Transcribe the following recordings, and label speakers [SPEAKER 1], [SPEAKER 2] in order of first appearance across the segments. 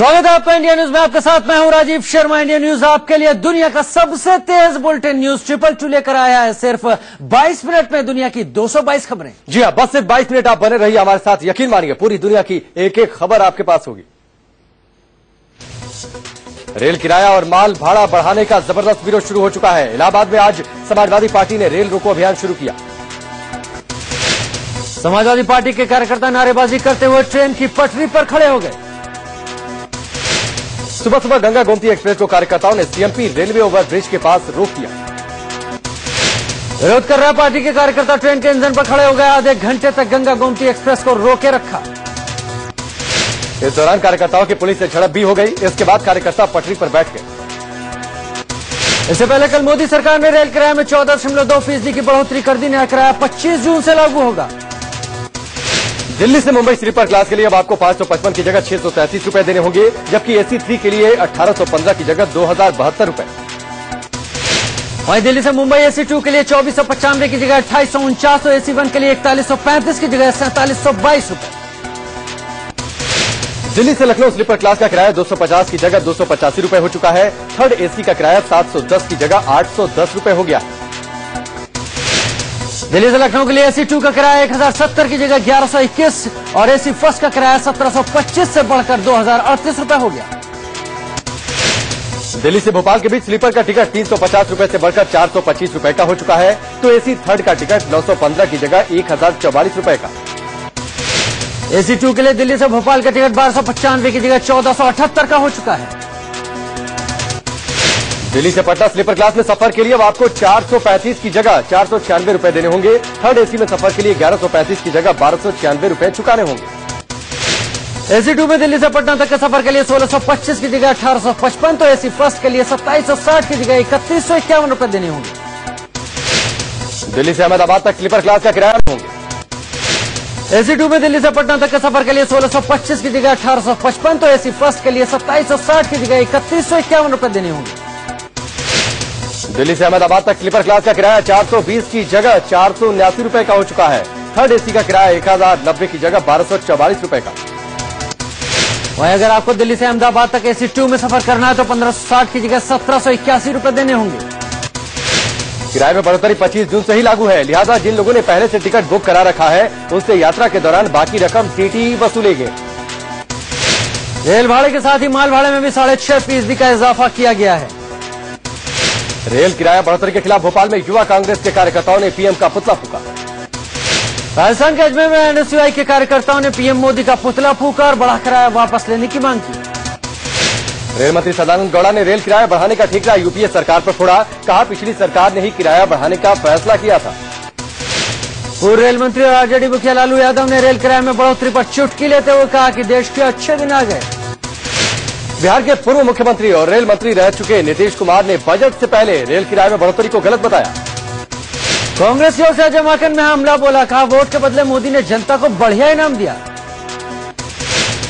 [SPEAKER 1] स्वागत है आपका इंडिया न्यूज में। आपके साथ मैं हूं राजीव शर्मा। इंडिया न्यूज आपके लिए दुनिया का सबसे तेज बुलेटिन न्यूज ट्रिपल टू लेकर आया है। सिर्फ 22 मिनट में दुनिया की 222 खबरें।
[SPEAKER 2] जी हां, बस सिर्फ 22 मिनट आप बने रहिए हमारे साथ। यकीन मानिए पूरी दुनिया की एक एक खबर आपके पास होगी। रेल किराया और माल भाड़ा बढ़ाने का जबरदस्त विरोध शुरू हो चुका है। इलाहाबाद में आज समाजवादी पार्टी ने रेल रोको अभियान शुरू किया।
[SPEAKER 1] समाजवादी पार्टी के कार्यकर्ता नारेबाजी करते हुए ट्रेन की पटरी पर खड़े हो गए।
[SPEAKER 2] सुबह सुबह गंगा गोमती एक्सप्रेस को कार्यकर्ताओं ने सीएमपी रेलवे ओवरब्रिज के पास रोक दिया।
[SPEAKER 1] विरोध कर रहा पार्टी के कार्यकर्ता ट्रेन के इंजन पर खड़े हो गए। आधे घंटे तक गंगा गोमती एक्सप्रेस को रोके रखा।
[SPEAKER 2] इस दौरान कार्यकर्ताओं की पुलिस से झड़प भी हो गई। इसके बाद कार्यकर्ता पटरी पर बैठ गए।
[SPEAKER 1] इससे पहले कल मोदी सरकार ने रेल किराए में 14.2% की बढ़ोतरी कर दी। नया किराया 25 जून से लागू होगा।
[SPEAKER 2] दिल्ली से मुंबई स्लीपर क्लास के लिए अब आपको 555 की जगह 633 रुपए देने होंगे, जबकि एसी 3 के लिए 1815 की जगह 2072 रुपए।
[SPEAKER 1] वहीं दिल्ली से मुंबई एसी 2 के लिए 2495 की जगह 2849, तो एसी 1 के लिए 4135 की जगह 4722 रुपए।
[SPEAKER 2] दिल्ली से लखनऊ स्लीपर क्लास का किराया 250 की जगह 285 रुपए हो चुका है। थर्ड एसी का किराया 710 की जगह 810 रुपए हो गया।
[SPEAKER 1] दिल्ली से लखनऊ के लिए एसी 2 का किराया 1070 की जगह 1121 और एसी फर्स्ट का किराया 1725 से बढ़कर 2038 रुपए हो गया।
[SPEAKER 2] दिल्ली से भोपाल के बीच स्लीपर का टिकट 350 रुपए से बढ़कर 425 रुपए का हो चुका है, तो एसी थर्ड का टिकट 915 की जगह 1044 रुपए का।
[SPEAKER 1] एसी 2 के लिए दिल्ली से भोपाल का टिकट 1295 की जगह 1478 का हो चुका है।
[SPEAKER 2] दिल्ली से पटना स्लीपर क्लास में सफर के लिए अब आपको 435 की जगह 496 रुपए देने होंगे। थर्ड एसी में सफर के लिए 1135 की जगह 1296 रुपए चुकाने होंगे।
[SPEAKER 1] एसी 2 में दिल्ली से पटना तक के सफर के लिए 1625 की जगह 1855, तो एसी फर्स्ट के लिए 2760 की जगह 3151 रुपए देने होंगे।
[SPEAKER 2] दिल्ली से अहमदाबाद तक स्लीपर क्लास का किराया होंगे।
[SPEAKER 1] एसी 2 में दिल्ली से पटना तक के सफर के लिए 1625 की जगह 1855, तो एसी फर्स्ट के लिए 2760 की जगह 3151 रुपए देने होंगे।
[SPEAKER 2] दिल्ली से अहमदाबाद तक स्लीपर क्लास का किराया 420 की जगह 479 रुपए का हो चुका है। थर्ड एसी का किराया 1090 की जगह 1244 रुपए का।
[SPEAKER 1] वहीं अगर आपको दिल्ली से अहमदाबाद तक एसी 2 में सफर करना है तो 1560 की जगह 1781 रुपए देने होंगे।
[SPEAKER 2] किराए में बढ़ोतरी 25 जून से ही लागू है, लिहाजा जिन लोगों ने पहले से टिकट बुक करा रखा है उनसे यात्रा के दौरान बाकी रकम टीटी वसूलेंगे।
[SPEAKER 1] रेल भाड़े के साथ ही माल भाड़े में भी 6.5% का इजाफा किया गया है।
[SPEAKER 2] रेल किराया बढ़ोतरी के खिलाफ भोपाल में युवा कांग्रेस के कार्यकर्ताओं ने पीएम का पुतला फूका।
[SPEAKER 1] राजस्थान के अजमेर में एनएसयूआई के कार्यकर्ताओं ने पीएम मोदी का पुतला फूका और बढ़ा किराया वापस लेने की मांग की।
[SPEAKER 2] रेल मंत्री सदानंद गौड़ा ने रेल किराया बढ़ाने का ठेका यूपीए सरकार पर फोड़ा। कहा पिछली सरकार ने ही किराया बढ़ाने का फैसला किया था।
[SPEAKER 1] पूर्व रेल मंत्री और आरजेडी मुखिया लालू यादव ने रेल किराए में बढ़ोतरी पर चुटकी लेते हुए कहा कि देश के अच्छे दिन आ गए।
[SPEAKER 2] बिहार के पूर्व मुख्यमंत्री और रेल मंत्री रह चुके नीतीश कुमार ने बजट से पहले रेल किराए में बढ़ोतरी को गलत बताया।
[SPEAKER 1] कांग्रेस की ओर से अजय माकन में हमला बोला। कहा वोट के बदले मोदी ने जनता को बढ़िया इनाम दिया।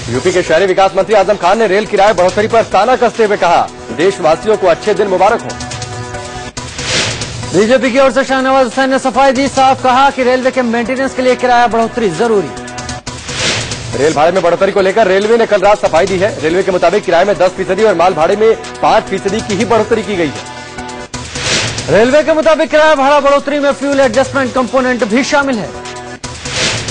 [SPEAKER 2] यूपी के शहरी विकास मंत्री आजम खान ने रेल किराए बढ़ोतरी पर ताना कसते हुए कहा देशवासियों को अच्छे दिन मुबारक हो।
[SPEAKER 1] बीजेपी की ओर से शाहनवाज हुसैन ने सफाई दी। साफ कहा कि रेलवे के मेंटेनेंस के लिए किराया बढ़ोतरी जरूरी।
[SPEAKER 2] रेल भाड़े में बढ़ोतरी को लेकर रेलवे ने कल रात सफाई दी है। रेलवे के मुताबिक किराए में 10% और माल भाड़े में 5% की ही बढ़ोतरी की गई है।
[SPEAKER 1] रेलवे के मुताबिक किराया भाड़ा बढ़ोतरी में फ्यूल एडजस्टमेंट कंपोनेंट भी शामिल है।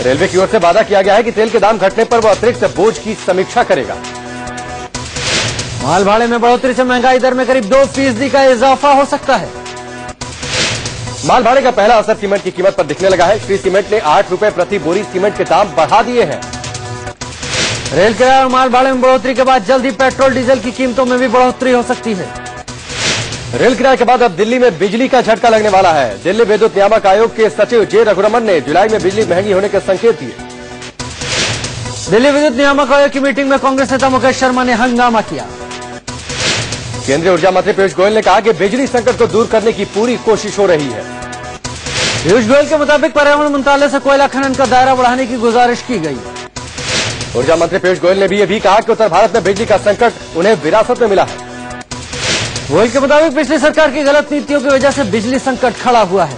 [SPEAKER 2] रेलवे की ओर से वादा किया गया है कि तेल के दाम घटने पर वो अतिरिक्त बोझ की समीक्षा करेगा।
[SPEAKER 1] माल भाड़े में बढ़ोतरी से महंगाई दर में करीब 2% का इजाफा हो सकता है।
[SPEAKER 2] माल भाड़े का पहला असर सीमेंट की कीमत पर दिखने लगा है। श्री सीमेंट ने 8 रुपए प्रति बोरी सीमेंट के दाम बढ़ा दिए हैं।
[SPEAKER 1] रेल किराया और माल भाड़े में बढ़ोतरी के बाद जल्द ही पेट्रोल डीजल की कीमतों में भी बढ़ोतरी हो सकती है।
[SPEAKER 2] रेल किराए के बाद अब दिल्ली में बिजली का झटका लगने वाला है। दिल्ली विद्युत नियामक आयोग के सचिव जे रघुरमन ने जुलाई में बिजली महंगी होने के संकेत दिए।
[SPEAKER 1] दिल्ली विद्युत नियामक आयोग की मीटिंग में कांग्रेस नेता मुकेश शर्मा ने हंगामा किया।
[SPEAKER 2] केंद्रीय ऊर्जा मंत्री पीयूष गोयल ने कहा कि बिजली संकट को दूर करने की पूरी कोशिश हो रही है।
[SPEAKER 1] पीयूष गोयल के मुताबिक पर्यावरण मंत्रालय से कोयला खनन का दायरा बढ़ाने की गुजारिश की गई।
[SPEAKER 2] ऊर्जा मंत्री पीयूष गोयल ने भी ये भी कहा कि उत्तर भारत में बिजली का संकट उन्हें विरासत में मिला है।
[SPEAKER 1] गोयल के मुताबिक पिछली सरकार की गलत नीतियों की वजह से बिजली संकट खड़ा हुआ है।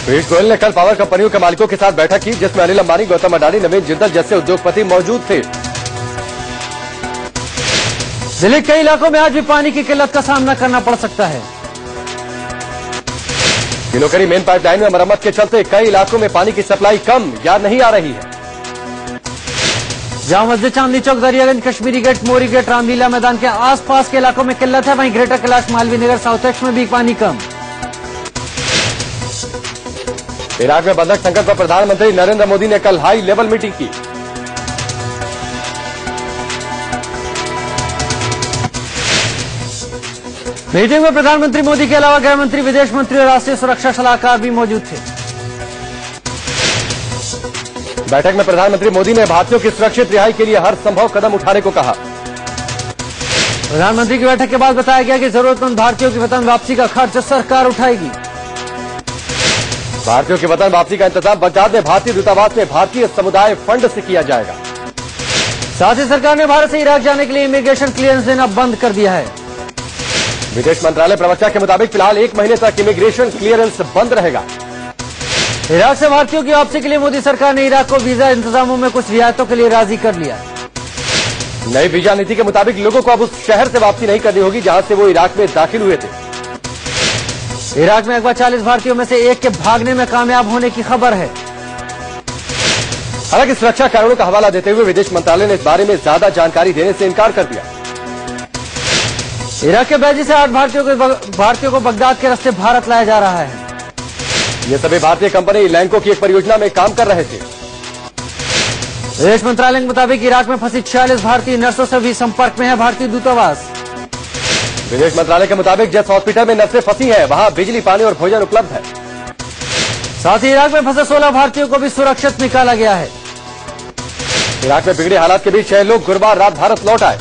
[SPEAKER 2] पीयूष गोयल ने कल पावर कंपनियों के मालिकों के साथ बैठक की, जिसमें अनिल अंबानी, गौतम अडानी, नवीन जिंदल जैसे उद्योगपति मौजूद थे।
[SPEAKER 1] दिल्ली के कई इलाकों में आज भी पानी की किल्लत का सामना करना पड़ सकता है।
[SPEAKER 2] किलोकरी मेन पाइपलाइन में मरम्मत के चलते कई इलाकों में पानी की सप्लाई कम या नहीं आ रही है।
[SPEAKER 1] जहां मस्जिद, चांदनी चौक, दरियागंज, कश्मीरी गेट, मोरी गेट, रामलीला मैदान के आसपास के इलाकों में किल्लत है, वहीं greater Kailash, Malviya Nagar, south x में भी पानी कम।
[SPEAKER 2] इराक में बंधक संकट पर प्रधानमंत्री नरेंद्र मोदी ने कल हाई लेवल मीटिंग की।
[SPEAKER 1] मीटिंग में प्रधानमंत्री मोदी के अलावा गृह मंत्री, विदेश मंत्री और राष्ट्रीय सुरक्षा सलाहकार भी मौजूद थे।
[SPEAKER 2] बैठक में प्रधानमंत्री मोदी ने भारतीयों की सुरक्षित रिहाई के लिए हर संभव कदम उठाने को कहा।
[SPEAKER 1] प्रधानमंत्री की बैठक के बाद बताया गया कि जरूरतमंद भारतीयों की वतन वापसी का खर्च सरकार उठाएगी।
[SPEAKER 2] भारतीयों की वतन वापसी का इंतजाम बगदाद में भारतीय दूतावास में भारतीय समुदाय फंड से किया जाएगा।
[SPEAKER 1] साथ ही सरकार ने भारत से इराक जाने के लिए इमिग्रेशन क्लियरेंस देना बंद कर दिया है।
[SPEAKER 2] विदेश मंत्रालय प्रवक्ता के मुताबिक फिलहाल 1 महीने तक इमिग्रेशन क्लियरेंस बंद रहेगा।
[SPEAKER 1] इराक से भारतीयों की वापसी के लिए मोदी सरकार ने इराक को वीजा इंतजामों में कुछ रियायतों के लिए राजी कर लिया।
[SPEAKER 2] नई वीजा नीति के मुताबिक लोगों को अब उस शहर से वापसी नहीं करनी होगी जहां से वो इराक में दाखिल हुए थे।
[SPEAKER 1] इराक में अगवा 40 भारतीयों में से एक के भागने में कामयाब होने की खबर है।
[SPEAKER 2] हालांकि सुरक्षा कारणों का हवाला देते हुए विदेश मंत्रालय ने इस बारे में ज्यादा जानकारी देने से इनकार कर दिया।
[SPEAKER 1] इराक के बैजी से 8 भारतीयों को बगदाद के रास्ते भारत लाया जा रहा है।
[SPEAKER 2] ये सभी भारतीय कंपनी लैंको की एक परियोजना में काम कर रहे थे।
[SPEAKER 1] विदेश मंत्रालय के मुताबिक इराक में फंसी 46 भारतीय नर्सों से भी संपर्क में है भारतीय दूतावास।
[SPEAKER 2] विदेश मंत्रालय के मुताबिक जिस हॉस्पिटल में नर्सें फंसी है वहां बिजली, पानी और भोजन उपलब्ध है।
[SPEAKER 1] साथ ही इराक में फंसे 16 भारतीयों को भी सुरक्षित निकाला गया है।
[SPEAKER 2] इराक में बिगड़े हालात के बीच 6 लोग गुरुवार रात भारत लौट आए।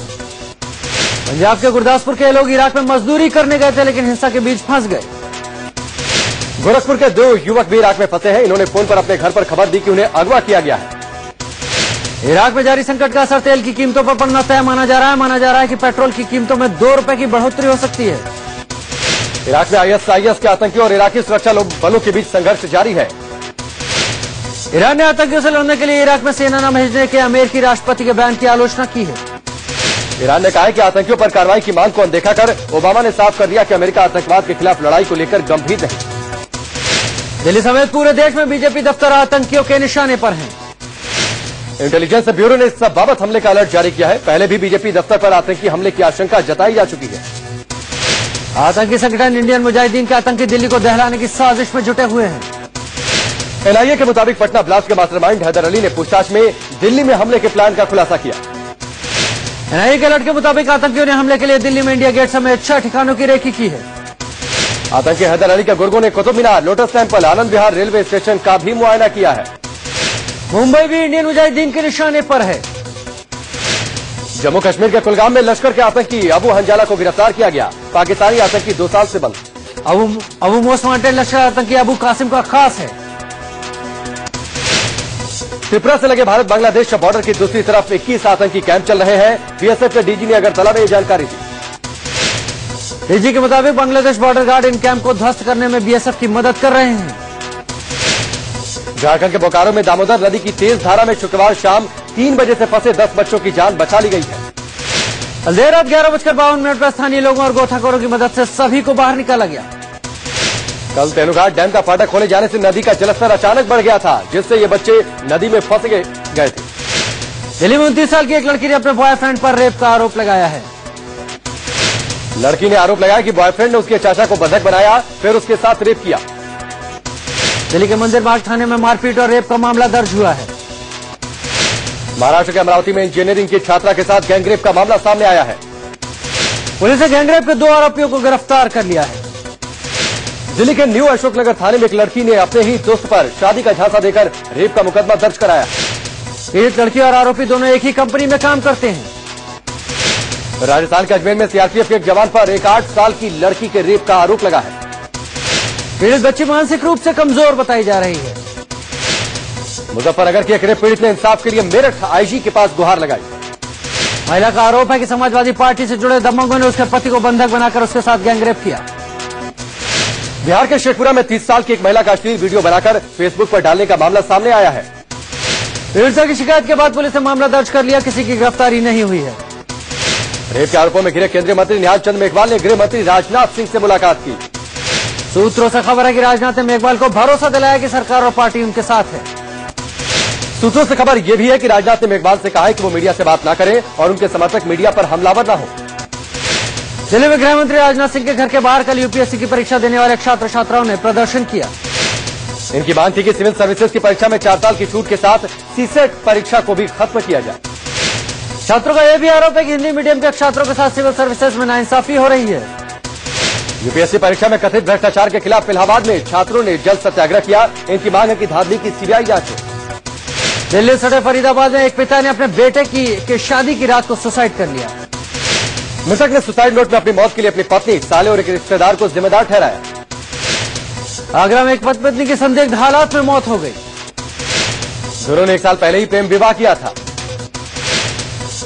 [SPEAKER 1] पंजाब के गुरदासपुर के लोग इराक में मजदूरी करने गए थे लेकिन हिंसा के बीच फंस गए।
[SPEAKER 2] गोरखपुर के 2 युवक भी इराक में फंसे हैं। इन्होंने फोन पर अपने घर पर खबर दी कि उन्हें अगवा किया गया है।
[SPEAKER 1] इराक में जारी संकट का असर तेल की कीमतों पर पड़ना तय माना जा रहा है कि पेट्रोल की कीमतों में 2 रुपए की बढ़ोतरी हो सकती है।
[SPEAKER 2] इराक में ISIS के आतंकियों और इराकी सुरक्षा बलों के बीच संघर्ष जारी है।
[SPEAKER 1] ईरान ने आतंकियों से लड़ने के लिए इराक में सेना न भेजने के अमेरिकी राष्ट्रपति के बयान की आलोचना की है।
[SPEAKER 2] ईरान ने कहा है कि आतंकियों पर कार्रवाई की मांग को अनदेखा कर ओबामा ने साफ कर दिया कि अमेरिका आतंकवाद के खिलाफ लड़ाई को लेकर गंभीर नहीं।
[SPEAKER 1] दिल्ली समेत पूरे देश में बीजेपी दफ्तर आतंकियों के निशाने पर हैं।
[SPEAKER 2] इंटेलिजेंस ब्यूरो ने इस बाबत हमले का अलर्ट जारी किया है। पहले भी बीजेपी दफ्तर पर आतंकी हमले की आशंका जताई जा चुकी है।
[SPEAKER 1] आतंकी संगठन इंडियन मुजाहिदीन के आतंकी दिल्ली को दहलाने की साजिश में जुटे हुए हैं।
[SPEAKER 2] NIA के मुताबिक पटना ब्लास्ट के मास्टरमाइंड हैदर अली ने पूछताछ में दिल्ली में हमले के प्लान का खुलासा किया।
[SPEAKER 1] NIA के अलर्ट के मुताबिक आतंकियों ने हमले के लिए दिल्ली में इंडिया गेट समेत 6 ठिकानों की रेकी की है।
[SPEAKER 2] आतंकी हैदर अली के गुर्गों ने Qutub Minar, lotus temple, Anand Vihar railway station का भी मुआयना किया है।
[SPEAKER 1] मुंबई भी इंडियन मुजाहिदीन के निशाने पर है।
[SPEAKER 2] जम्मू कश्मीर के कुलगाम में लश्कर के आतंकी अबू हंजाला को गिरफ्तार किया गया। पाकिस्तानी आतंकी 2 साल से बंद।
[SPEAKER 1] अबू मोस्ट वांटेड लश्कर आतंकी अबू कासिम का खास है।
[SPEAKER 2] त्रिपुरा से लगे भारत बांग्लादेश बॉर्डर की दूसरी तरफ 21 आतंकी कैंप चल रहे हैं। बीएसएफ के डीजी ने अगरतला में ये जानकारी दी।
[SPEAKER 1] डीजी के मुताबिक बांग्लादेश बॉर्डर गार्ड इन कैंप को ध्वस्त करने में बीएसएफ की मदद कर रहे हैं।
[SPEAKER 2] झारखंड के बोकारो में दामोदर नदी की तेज धारा में शुक्रवार शाम 3 बजे से फंसे 10 बच्चों की जान बचा ली गई है।
[SPEAKER 1] देर रात 11:52 पर स्थानीय लोगों और गोताखोरों की मदद से सभी को बाहर निकाला गया।
[SPEAKER 2] कल तेनुघाट डैम का फाटक खोले जाने से नदी का जलस्तर अचानक बढ़ गया था, जिससे ये बच्चे नदी में फंस गए थे।
[SPEAKER 1] दिल्ली में 29 साल की एक लड़की ने अपने बॉयफ्रेंड पर रेप का आरोप लगाया है।
[SPEAKER 2] लड़की ने आरोप लगाया कि बॉयफ्रेंड ने उसके चाचा को बंधक बनाया, फिर उसके साथ रेप किया।
[SPEAKER 1] दिल्ली के मंदिर मार्ग थाने में मारपीट और रेप का मामला दर्ज हुआ है।
[SPEAKER 2] महाराष्ट्र के अमरावती में इंजीनियरिंग की छात्रा के साथ गैंगरेप का मामला सामने आया है।
[SPEAKER 1] पुलिस ने गैंगरेप के 2 आरोपियों को गिरफ्तार कर लिया है।
[SPEAKER 2] दिल्ली के न्यू अशोकनगर थाने में एक लड़की ने अपने ही दोस्त पर शादी का झांसा देकर रेप का मुकदमा दर्ज कराया।
[SPEAKER 1] पीड़ित लड़की और आरोपी दोनों एक ही कंपनी में काम करते हैं।
[SPEAKER 2] राजस्थान के अजमेर में सीआरपीएफ के एक जवान पर एक 8 साल की लड़की के रेप का आरोप लगा है।
[SPEAKER 1] पीड़ित बच्ची मानसिक रूप से कमजोर बताई जा रही है।
[SPEAKER 2] मुजफ्फरनगर की एक रेप पीड़ित ने इंसाफ के लिए मेरठ आईजी के पास गुहार लगाई।
[SPEAKER 1] महिला का आरोप है कि समाजवादी पार्टी से जुड़े दबंगों ने उसके पति को बंधक बनाकर उसके साथ गैंगरेप किया।
[SPEAKER 2] बिहार के शेखपुरा में 30 साल की एक महिला का अश्लील वीडियो बनाकर फेसबुक पर डालने का मामला सामने आया है।
[SPEAKER 1] पीड़िता की शिकायत के बाद पुलिस ने मामला दर्ज कर लिया। किसी की गिरफ्तारी नहीं हुई है।
[SPEAKER 2] रेप के आरोपों में घिरे केंद्रीय मंत्री निहाल चंद मेघवाल ने गृह मंत्री राजनाथ सिंह से मुलाकात की।
[SPEAKER 1] सूत्रों से खबर है कि राजनाथ ने मेघवाल को भरोसा दिलाया कि सरकार और पार्टी उनके साथ है।
[SPEAKER 2] सूत्रों से खबर यह भी है कि राजनाथ ने मेघवाल से कहा है कि वो मीडिया से बात न करें और उनके समर्थक मीडिया पर हमलावर न हो।
[SPEAKER 1] दिल्ली में गृह मंत्री राजनाथ सिंह के घर के बाहर कल यूपीएससी की परीक्षा देने वाले छात्र छात्राओं ने प्रदर्शन किया।
[SPEAKER 2] इनकी मांग थी कि सिविल सर्विसेज की परीक्षा में 4 साल की छूट के साथ सीसेट परीक्षा को भी खत्म किया जाए।
[SPEAKER 1] छात्रों का यह भी आरोप है कि हिंदी मीडियम के छात्रों के साथ सिविल सर्विसेज में नाइंसाफी हो रही है।
[SPEAKER 2] यूपीएससी परीक्षा में कथित भ्रष्टाचार के खिलाफ इलाहाबाद में छात्रों ने जल सत्याग्रह किया। इनकी मांग है कि धांधली की सीबीआई जांच हो।
[SPEAKER 1] दिल्ली सटे फरीदाबाद में एक पिता ने अपने बेटे की शादी की रात को सुसाइड कर लिया।
[SPEAKER 2] मृतक ने सुसाइड नोट में अपनी मौत के लिए अपनी पत्नी, साले और एक रिश्तेदार को जिम्मेदार ठहराया।
[SPEAKER 1] आगरा में एक पति पत्नी की संदिग्ध हालात में मौत हो गई।
[SPEAKER 2] दोनों ने 1 साल पहले ही प्रेम विवाह किया था।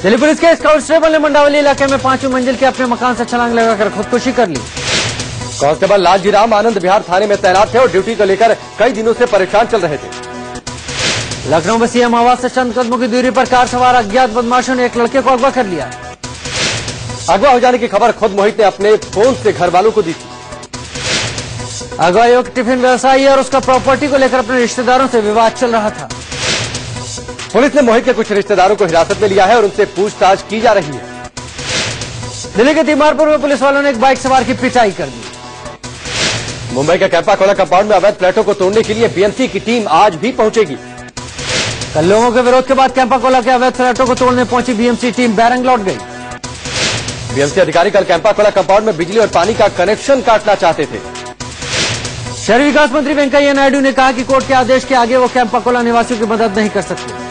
[SPEAKER 1] दिल्ली पुलिस के कांस्टेबल ने मंडावली इलाके में 5वीं मंजिल के अपने मकान से छलांग लगाकर खुदकुशी कर ली।
[SPEAKER 2] कांस्टेबल लालजी राम आनंद विहार थाने में तैनात थे और ड्यूटी को लेकर कई दिनों से परेशान चल रहे थे।
[SPEAKER 1] लखनऊ में सीएम आवास से चंद कदमों की दूरी पर कार सवार अज्ञात बदमाशों ने एक लड़के को अगवा कर लिया।
[SPEAKER 2] अगवा हो जाने की खबर खुद मोहित ने अपने फोन से घर वालों को दी थी।
[SPEAKER 1] अगवा युवक टिफिन व्यवसायी और उसका प्रॉपर्टी को लेकर अपने रिश्तेदारों से विवाद चल रहा था।
[SPEAKER 2] पुलिस ने मोहित के कुछ रिश्तेदारों को हिरासत में लिया है और उनसे पूछताछ की जा रही है।
[SPEAKER 1] दिल्ली के तीमारपुर में पुलिस वालों ने एक बाइक सवार की पिटाई कर दी।
[SPEAKER 2] मुंबई के कैंपा कोला कंपाउंड में अवैध फ्लैटों को तोड़ने के लिए बीएमसी की टीम आज भी पहुंचेगी।
[SPEAKER 1] कल लोगों के विरोध के बाद कैंपा कोला के अवैध फ्लैटों को तोड़ने पहुंची बीएमसी टीम बैरंग लौट गई।
[SPEAKER 2] बीएमसी अधिकारी कल कैंपा कोला कंपाउंड में बिजली और पानी का कनेक्शन काटना चाहते थे।
[SPEAKER 1] शहरी विकास मंत्री वेंकैया नायडू ने कहा कि कोर्ट के आदेश के आगे वो कैंपा कोला निवासियों की मदद नहीं कर सकते।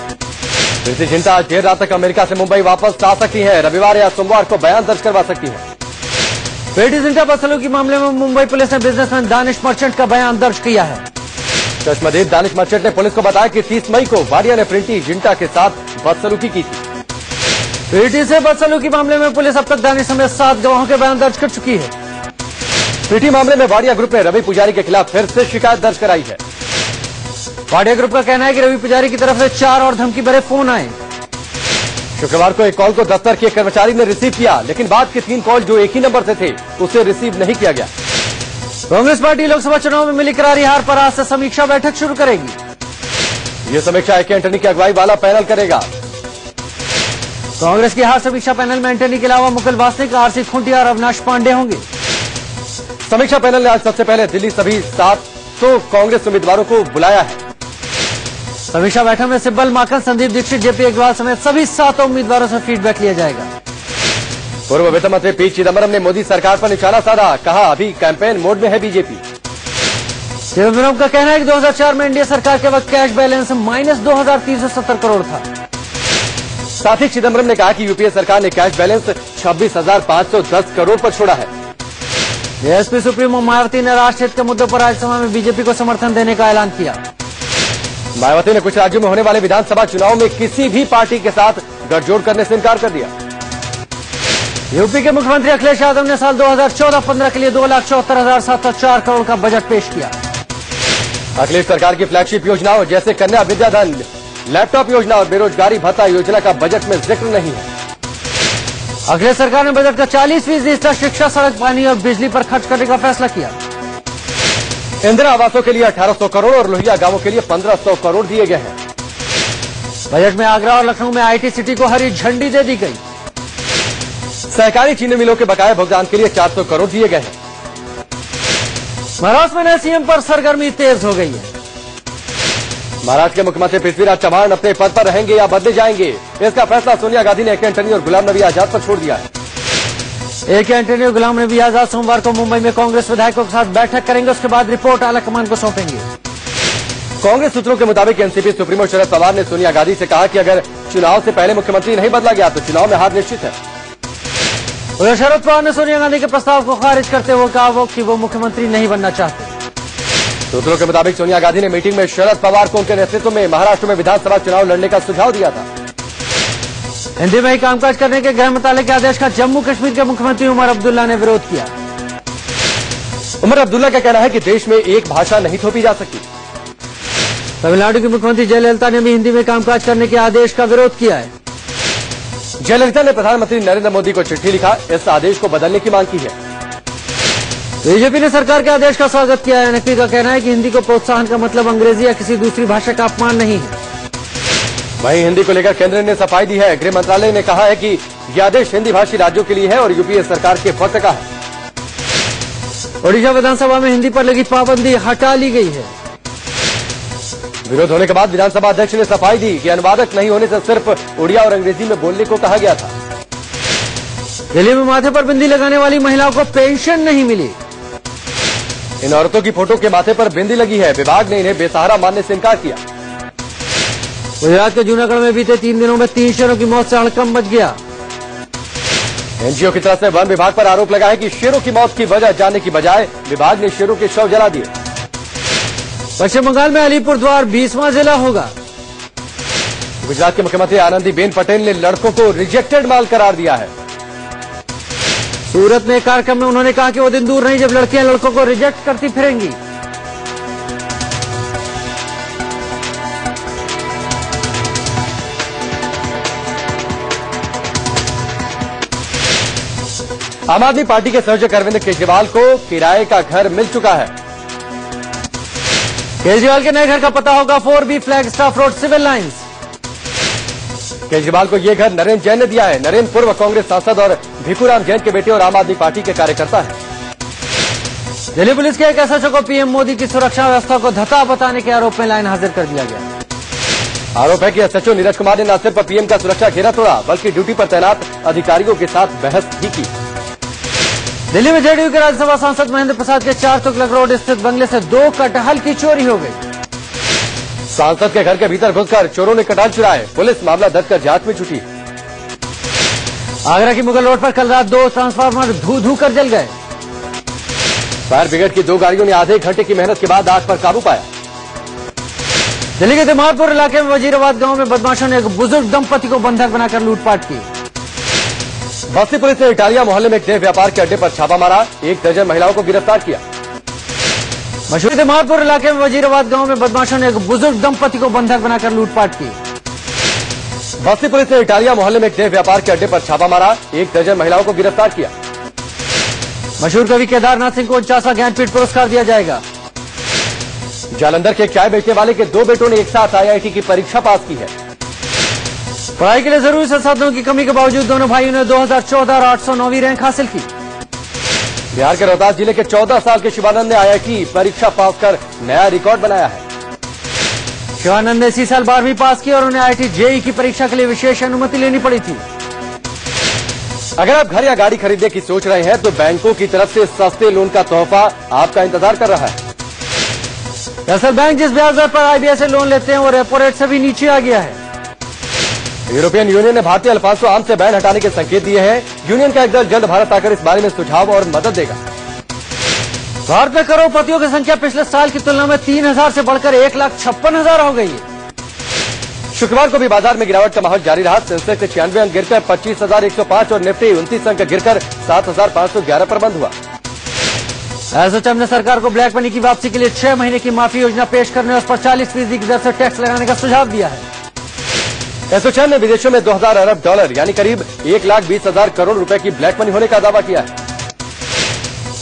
[SPEAKER 2] प्रीति जिंटा आज देर रात तक अमेरिका से मुंबई वापस आ सकती है। रविवार या सोमवार को बयान दर्ज करवा सकती है।
[SPEAKER 1] प्रीति जिंटा बदसलूकी मामले में मुंबई पुलिस ने बिजनेसमैन दानिश मर्चेंट का बयान दर्ज किया है।
[SPEAKER 2] चश्मदीद दानिश मर्चेंट ने पुलिस को बताया कि 30 मई को वाडिया ने प्रीति जिंटा के साथ बदसलूकी की थी।
[SPEAKER 1] प्रीति से बदसलूकी मामले में पुलिस अब तक दानिश समेत 7 गवाहों के बयान दर्ज कर चुकी है।
[SPEAKER 2] प्रीति मामले में वाडिया ग्रुप ने रवि पुजारी के खिलाफ फिर से शिकायत दर्ज कराई है।
[SPEAKER 1] वाडिया ग्रुप का कहना है कि रवि पुजारी की तरफ से 4 और धमकी भरे फोन आए।
[SPEAKER 2] शुक्रवार को एक कॉल को दफ्तर के कर्मचारी ने रिसीव किया, लेकिन बाद के 3 कॉल जो एक ही नंबर से थे उसे रिसीव नहीं किया गया।
[SPEAKER 1] कांग्रेस पार्टी लोकसभा चुनाव में मिली करारी हार पर आज से समीक्षा बैठक शुरू करेगी।
[SPEAKER 2] ये समीक्षा ए के एंटनी की अगुवाई वाला पैनल करेगा।
[SPEAKER 1] कांग्रेस की हार समीक्षा पैनल में एंटनी के अलावा मुकुल वासनिक, आरसी खुंटिया और अविनाश पांडे होंगे।
[SPEAKER 2] समीक्षा पैनल ने आज सबसे पहले दिल्ली सभी 700 कांग्रेस उम्मीदवारों को बुलाया है।
[SPEAKER 1] समीक्षा बैठक में सिब्बल माकन, संदीप दीक्षित, जेपी अग्रवाल समेत सभी 7 उम्मीदवारों से फीडबैक लिया जाएगा।
[SPEAKER 2] पूर्व वित्त मंत्री पी चिदम्बरम ने मोदी सरकार पर निशाना साधा, कहा अभी कैंपेन मोड में है बीजेपी।
[SPEAKER 1] चिदम्बरम का कहना है कि 2004 में एनडीए सरकार के वक्त कैश बैलेंस -2,370 करोड़ था।
[SPEAKER 2] साथ ही चिदम्बरम ने कहा कि यूपीए सरकार ने कैश बैलेंस 26,510 करोड़ पर छोड़ा है।
[SPEAKER 1] एसपी सुप्रीमो मायावती ने राष्ट्र हित के मुद्दों पर राज्यसभा में बीजेपी को समर्थन देने का ऐलान किया।
[SPEAKER 2] मायावती ने कुछ राज्यों में होने वाले विधानसभा चुनाव में किसी भी पार्टी के साथ गठजोड़ करने से इनकार कर दिया। यूपी के मुख्यमंत्री अखिलेश यादव ने साल 2014-15 के लिए 2,74,704 करोड़ का बजट पेश किया। अखिलेश सरकार की फ्लैगशिप योजनाओं जैसे कन्या विद्याधन, लैपटॉप योजना और बेरोजगारी भत्ता योजना का बजट में जिक्र नहीं है। अखिलेश सरकार ने बजट का 40% हिस्सा शिक्षा, सड़क, पानी और बिजली पर खर्च करने का फैसला किया। इंदिरा आवासों के लिए 1800 करोड़ और लोहिया गांवों के लिए 1500 करोड़ दिए गए हैं। बजट में आगरा और लखनऊ में आईटी सिटी को हरी झंडी दे दी गई। सहकारी चीनी मिलों के बकाया भुगतान के लिए 400 करोड़ दिए गए हैं। महाराष्ट्र में नए सीएम पर सरगर्मी तेज हो गई है। महाराष्ट्र के मुख्यमंत्री पृथ्वीराज चव्हाण अपने पद पर रहेंगे या बदले जाएंगे, इसका फैसला सोनिया गांधी ने ए के एंटनी और गुलाम नबी आजाद पर छोड़ दिया है। ए के एंटनी और गुलाम नबी आजाद सोमवार को मुंबई में कांग्रेस विधायकों के साथ बैठक करेंगे। उसके बाद रिपोर्ट आलाकमान को सौंपेंगे। कांग्रेस सूत्रों के मुताबिक एनसीपी सुप्रीमो शरद पवार ने सोनिया गांधी से कहा कि अगर चुनाव से पहले मुख्यमंत्री नहीं बदला गया तो चुनाव में हार निश्चित है। उधर शरद पवार ने सोनिया गांधी के प्रस्ताव को खारिज करते हुए कहा कि वो मुख्यमंत्री नहीं बनना चाहते। सूत्रों के मुताबिक सोनिया गांधी ने मीटिंग में शरद पवार को उनके नेतृत्व में महाराष्ट्र में विधानसभा चुनाव लड़ने का सुझाव दिया था। हिंदी में ही कामकाज करने के गृह मंत्रालय के आदेश का जम्मू कश्मीर के मुख्यमंत्री उमर अब्दुल्ला ने विरोध किया। उमर अब्दुल्ला का कहना है कि देश में एक भाषा नहीं थोपी जा सकती। तमिलनाडु की मुख्यमंत्री जयललिता ने भी हिंदी में कामकाज करने के आदेश का विरोध किया है। जयललिता ने प्रधानमंत्री नरेंद्र मोदी को चिट्ठी लिखा, इस आदेश को बदलने की मांग की है।
[SPEAKER 1] बीजेपी ने सरकार के आदेश का स्वागत किया है। एनपी का कहना है कि हिंदी को प्रोत्साहन का मतलब अंग्रेजी या किसी दूसरी भाषा का अपमान नहीं है।
[SPEAKER 2] वहीं हिंदी को लेकर केंद्र ने सफाई दी है। गृह मंत्रालय ने कहा है कि यह आदेश हिंदी भाषी राज्यों के लिए है और यूपीए सरकार के वक्त का है।
[SPEAKER 1] ओडिशा विधानसभा में हिंदी पर लगी पाबंदी हटा ली गई है।
[SPEAKER 2] विरोध होने के बाद विधानसभा अध्यक्ष ने सफाई दी कि अनुवादक नहीं होने से सिर्फ उड़िया और अंग्रेजी में बोलने को कहा गया था।
[SPEAKER 1] दिल्ली में माथे पर बिंदी लगाने वाली महिलाओं को पेंशन नहीं मिली।
[SPEAKER 2] इन औरतों की फोटो के माथे पर बिंदी लगी है। विभाग ने इन्हें बेसहारा मानने से इनकार किया।
[SPEAKER 1] गुजरात के जूनागढ़ में बीते 3 दिनों में 3 शेरों की मौत से हड़कंप मच गया।
[SPEAKER 2] एनजीओ की तरफ से वन विभाग पर आरोप लगा है कि शेरों की मौत की वजह जानने की बजाय विभाग ने शेरों के शव जला दिए।
[SPEAKER 1] पश्चिम बंगाल में अलीपुरद्वार 20वां जिला होगा।
[SPEAKER 2] गुजरात के मुख्यमंत्री आनंदीबेन पटेल ने लड़कों को रिजेक्टेड माल करार दिया है।
[SPEAKER 1] सूरत में एक कार्यक्रम में उन्होंने कहा कि वो दिन दूर नहीं जब लड़कियां लड़कों को रिजेक्ट करती फिरेंगी।
[SPEAKER 2] आम आदमी पार्टी के संयोजक अरविंद केजरीवाल को किराए का घर मिल चुका है।
[SPEAKER 1] केजरीवाल के नए घर का पता होगा 4B Flagstaff road civil lines.
[SPEAKER 2] Kejriwal को यह घर नरेंद्र जैन ने दिया है। नरेंद्र पूर्व कांग्रेस सांसद और भिखुराम जैन के बेटे और आम आदमी पार्टी के कार्यकर्ता है।
[SPEAKER 1] दिल्ली पुलिस के एक एसएचओ को पीएम मोदी की सुरक्षा व्यवस्था को धक्का बताने के आरोप में लाइन हाजिर कर दिया गया।
[SPEAKER 2] आरोप है कि एसएचओ नीरज कुमार ने न सिर्फ पीएम का सुरक्षा घेरा तोड़ा बल्कि ड्यूटी पर तैनात अधिकारियों के साथ बहस भी की।
[SPEAKER 1] दिल्ली में जेडीयू के राज्यसभा सांसद महेंद्र प्रसाद के 4 तुगलक रोड स्थित बंगले से 2 कटहल की चोरी हो गई।
[SPEAKER 2] सांसद के घर के भीतर घुसकर चोरों ने कटहल चुराए। पुलिस मामला दर्ज कर जांच में जुटी।
[SPEAKER 1] आगरा की मुगल रोड पर कल रात 2 ट्रांसफार्मर धू कर जल गए।
[SPEAKER 2] फायर ब्रिगेड की 2 गाड़ियों ने आधे घंटे की मेहनत के बाद आग पर काबू पाया।
[SPEAKER 1] दिल्ली के तिमारपुर इलाके में वजीराबाद गांव में बदमाशों ने एक बुजुर्ग दंपति को बंधक बनाकर लूटपाट की।
[SPEAKER 2] बस्ती पुलिस ने इटालिया मोहल्ले में एक देह व्यापार के अड्डे पर छापा मारा। 1 दर्जन महिलाओं को गिरफ्तार किया।
[SPEAKER 1] मशहूर तिमारपुर इलाके में वजीराबाद गांव में बदमाशों ने एक बुजुर्ग दंपति को बंधक बनाकर लूटपाट की।
[SPEAKER 2] बस्ती पुलिस ने इटालिया मोहल्ले में एक देह व्यापार के अड्डे पर छापा मारा। 1 दर्जन महिलाओं को गिरफ्तार किया।
[SPEAKER 1] मशहूर कवि केदारनाथ सिंह को 49वां ज्ञानपीठ पुरस्कार दिया जाएगा।
[SPEAKER 2] जालंधर के चाय बेचने वाले के 2 बेटों ने एक साथ आईआईटी की परीक्षा पास की है।
[SPEAKER 1] पढ़ाई के लिए जरूरी संसाधनों की कमी के बावजूद दोनों भाइयों ने 2014 और 809वीं रैंक हासिल की।
[SPEAKER 2] बिहार के रोहतास जिले के 14 साल के शिवानंद ने आईआईटी परीक्षा पास कर नया रिकॉर्ड बनाया है।
[SPEAKER 1] शिवानंद ने इसी साल 12वीं पास की और उन्हें आईआईटी जेईई की परीक्षा के लिए विशेष अनुमति लेनी पड़ी थी।
[SPEAKER 2] अगर आप घर या गाड़ी खरीदने की सोच रहे हैं तो बैंकों की तरफ से सस्ते लोन का तोहफा आपका इंतजार कर रहा है।
[SPEAKER 1] दरअसल बैंक जिस ब्याज दर पर आरबीआई से लोन लेते हैं वो रेपो रेट से भी नीचे आ गया है।
[SPEAKER 2] यूरोपियन यूनियन ने भारतीय अल्फांसो आम से बैन हटाने के संकेत दिए हैं। यूनियन का एक दल जल्द भारत आकर इस बारे में सुझाव और मदद देगा।
[SPEAKER 1] भारत में करोड़पतियों की संख्या पिछले साल की तुलना में 3,000 से बढ़कर 1,56,000 हो गई है।
[SPEAKER 2] शुक्रवार को भी बाजार में गिरावट का माहौल जारी रहा। सेंसेक्स 96 अंक गिरकर 25,105 और निफ्टी 29 अंक गिरकर 7,511 पर बंद हुआ।
[SPEAKER 1] एसोचैम ने सरकार को ब्लैक मनी की वापसी के लिए 6 महीने की माफी योजना पेश करने और उस पर 40% की दर से टैक्स लगाने का सुझाव दिया है।
[SPEAKER 2] एसोचैम ने विदेशों में 2000 अरब डॉलर यानी करीब 1,20,000 करोड़ रुपए की ब्लैक मनी होने का दावा किया है।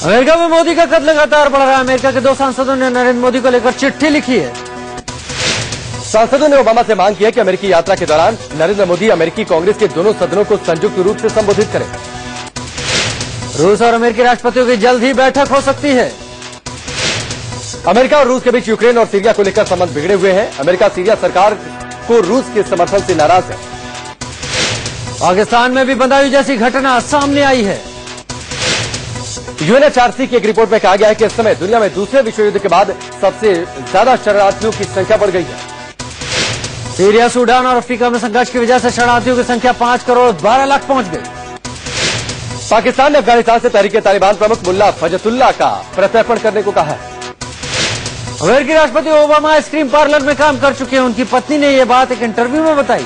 [SPEAKER 1] अमेरिका में मोदी का कद लगातार बढ़ रहा है। अमेरिका के 2 सांसदों ने नरेंद्र मोदी को लेकर चिट्ठी लिखी है।
[SPEAKER 2] सांसदों ने ओबामा से मांग की है कि अमेरिकी यात्रा के दौरान नरेंद्र मोदी अमेरिकी कांग्रेस के दोनों सदनों को संयुक्त रूप से संबोधित करें।
[SPEAKER 1] रूस और अमेरिकी राष्ट्रपतियों की जल्द ही बैठक हो सकती है।
[SPEAKER 2] अमेरिका और रूस के बीच यूक्रेन और सीरिया को लेकर संबंध बिगड़े हुए हैं। अमेरिका सीरिया सरकार को रूस के समर्थन से नाराज है।
[SPEAKER 1] पाकिस्तान में भी बंदाई जैसी घटना सामने आई है।
[SPEAKER 2] यूएनएचआरसी की एक रिपोर्ट में कहा गया है कि इस समय दुनिया में दूसरे विश्व युद्ध के बाद सबसे ज्यादा शरणार्थियों की संख्या बढ़ गई है।
[SPEAKER 1] सीरिया, सूडान और अफ्रीका में संघर्ष की वजह से शरणार्थियों की संख्या 5 करोड़ 12 लाख पहुंच गई।
[SPEAKER 2] पाकिस्तान ने अफगानिस्तान से तहरीक तालिबान प्रमुख मुल्ला फजतुल्ला का प्रत्यर्पण करने को कहा है।
[SPEAKER 1] अमेरिकी राष्ट्रपति ओबामा आइसक्रीम पार्लर में काम कर चुके हैं। उनकी पत्नी ने यह बात एक इंटरव्यू में बताई।